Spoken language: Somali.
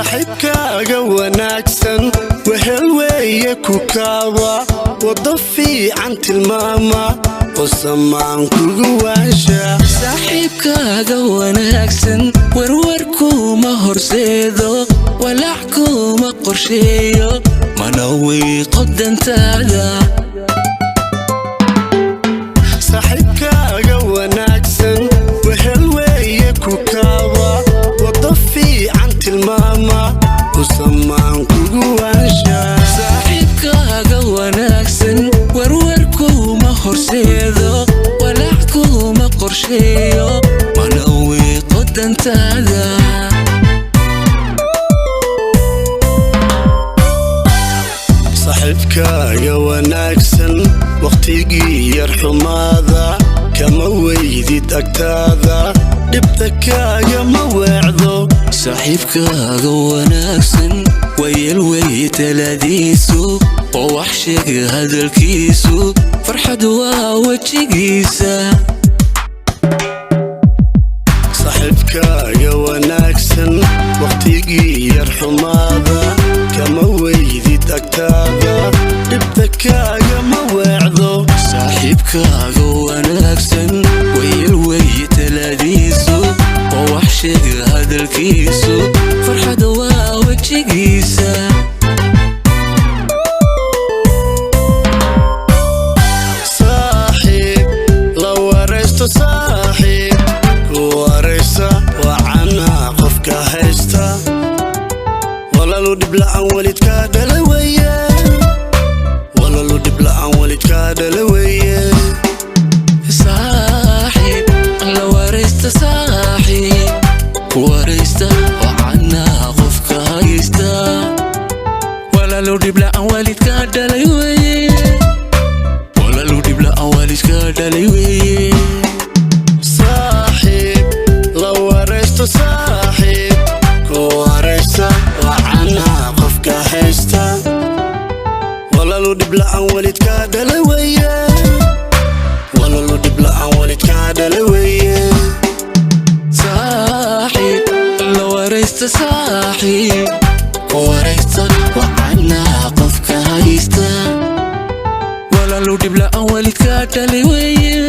صاحبكاga wanaagsan wehel weeye ku kaaba wada fiican tilmaama oo samaan kugu waasha صاحبكاga wanaagsan warwarkuma horseedo walaackuma qorsheeyo mana wiiqo dantaada صاحبكاga wanaagsan wehel weeye ku kaaba wada fiican tilmaama oo samaan kugu waasha صاحبكاga wanaagsan warwarkuma horseedo walaackuma qorsheeyo mana wiiqo dantaada صاحبكاga wanaagsan waqtigii yar xumaada kama weydid agtaada dhibta kaaga ma weecdo صاحبكاga wanaagsan wayel way taladiisu oo wax sheeg hadalkiisu farxad waa wajigiisa صاحبكاga wanaagsan waqtigii yar xumaada kama weydid agtaada dhibta kaaga ma weecdo صاحبكاga wanaagsan wayel way taladiisu oo wax sheeg hadalkiisu farxad waa wajigiisa صاحب la wareysto صاحب ku wareysa wacanaa qofka haysta walaalo dhib la'aan walidka dhala weeye walaalo dhib la'aan walidka dhala weeye صاحب la wareysta صاحب wareysta وعنا قفك هايستا ولا لو دبلا والدك دلي وي ولا لو دبلا والدك دلي وي صاحب la wareysto صاحب ku wareysa wacanaa qofka haysta walaalo dhib la'aan walidka dhala weeye walaalo dhib la'aan walidka dhala weeye صاحب la wareysta صاحب wareysta وعنا قفك هايستا ولا لو دبلا والدك دلي وي